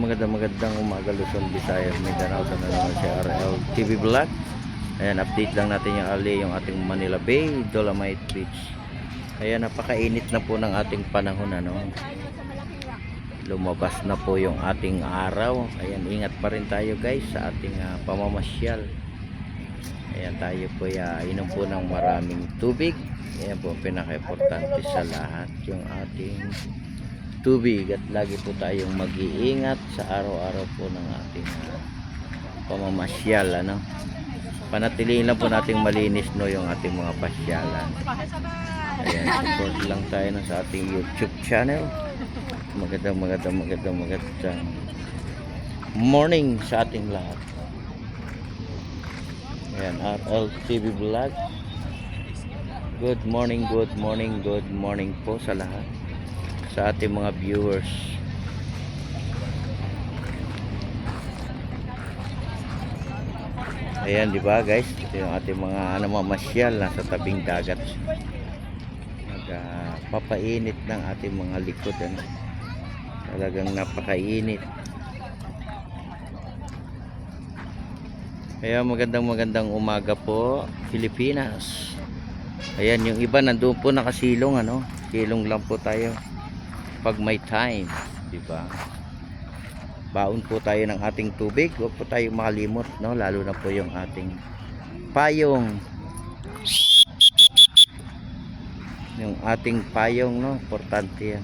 magandang umaga Luzon, Visayas, Mindanao. Sa naman si RL TV Vlog. Ayan, update lang natin yung yung ating Manila Bay, Dolomite Beach. Ayan, napakainit na po ng ating panahon, ano. Lumabas na po yung ating araw. Ayan, ingat pa rin tayo guys sa ating pamamasyal. Ayan, tayo po inom po ng maraming tubig. Ayan po, pinaka-importante sa lahat yung ating tubig, at lagi po tayong mag-iingat sa araw-araw po ng ating pamamasyal, ano. Panatilihin lang po nating malinis, no, yung ating mga pasyalan. Ayan, support lang tayo sa ating YouTube channel. Magandang morning sa ating lahat. Ayan, RL TV Vlog. Good morning po sa lahat, sa ating mga viewers. Ayan, di ba guys, ito yung ating mga namamasyal nasa tabing dagat. Nagpapainit ng ating mga likod, ano. Talagang napakainit. Kaya magandang umaga po Pilipinas. Ayan, yung iba nandoon po nakasilong, ano. Silong lang po tayo pag may time, di ba? Baon po tayo ng ating tubig, huwag po tayo makalimot, no, lalo na po yung ating payong. Yung ating payong, no, importante yan.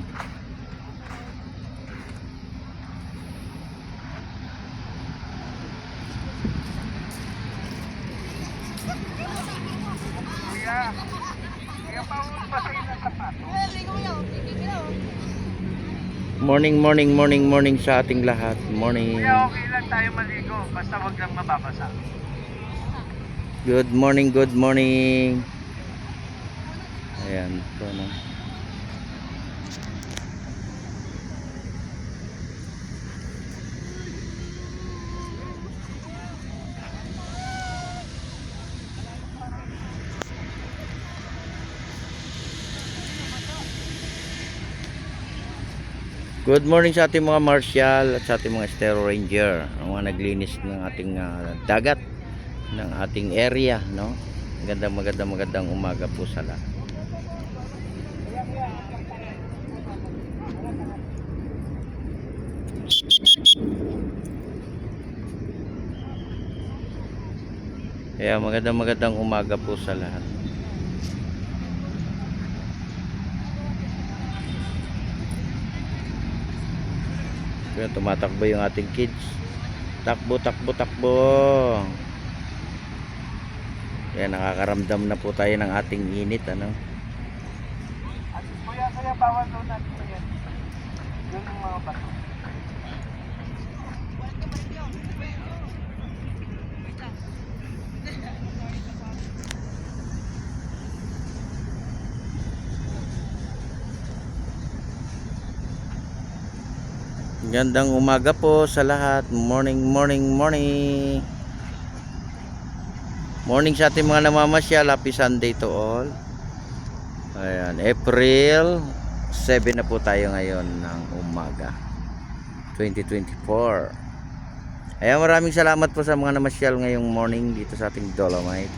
Morning sa ating lahat. Morning. Kaya okay lang tayo maligo, basta wag lang mababasa. Good morning. Ayan po, no. Good morning sa ating mga martial at sa ating mga Estero Ranger, ang mga naglinis ng ating dagat, ng ating area, no. Magandang umaga po sa lahat. Kaya magandang umaga po sa lahat. Kaya tumatakbo yung ating kids. Takbo. Kaya nakakaramdam na po tayo ng ating init, ano. At kaya bawal daw natin pa yan. Yun yung mga bato. Gandang umaga po sa lahat. Morning. Morning sa ating mga namamasyal. Happy Sunday to all. Ayan, April 7 na po tayo ngayon ng umaga 2024. Ayan, maraming salamat po sa mga namasyal ngayong morning dito sa ating Dolomite.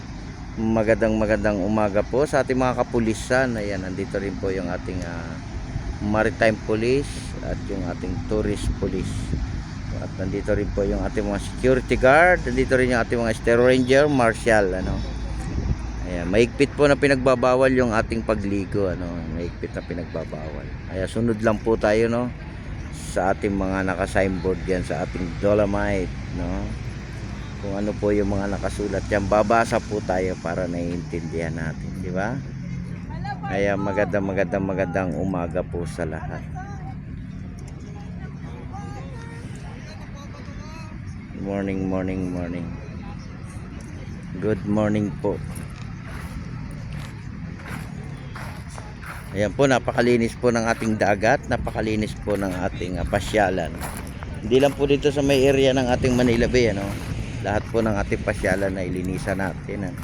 Magandang umaga po sa ating mga kapulisan. Ayan, nandito rin po yung ating Maritime Police at yung ating Tourist Police. At nandito rin po yung ating mga security guard, nandito rin yung ating mga Estero Ranger, Marshal, ano. Ayan, mahigpit po na pinagbabawal yung ating pagligo, ano. Mahigpit na pinagbabawal. Kaya sunod lang po tayo, no, sa ating mga naka-signboard diyan sa ating Dolomite, no. Kung ano po yung mga nakasulat diyan, babasa po tayo para naiintindihan natin, di ba? Kaya magandang umaga po sa lahat. Morning. Good morning po. Ayan po, napakalinis po ng ating dagat, napakalinis po ng ating pasyalan. Hindi lang po dito sa may area ng ating Manila Bay, ano. Lahat po ng ating pasyalan na ilinisan natin, ano.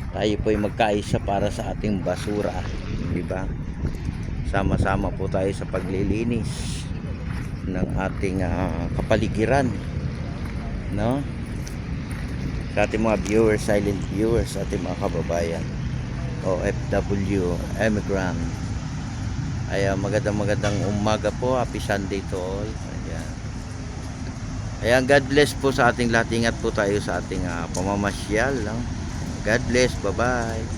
Tayo po ay magkaisa para sa ating basura, di ba? Sama-sama po tayo sa paglilinis. ng ating kapaligiran, no? Sa ating mga viewers, silent viewers, sa ating mga kababayan, OFW, immigrant. Ayan, magandang umaga po. Happy Sunday to all. Ayan. Ayan, God bless po sa ating lahat. Ingat po tayo sa ating pamamasyal, no? God bless. Bye-bye.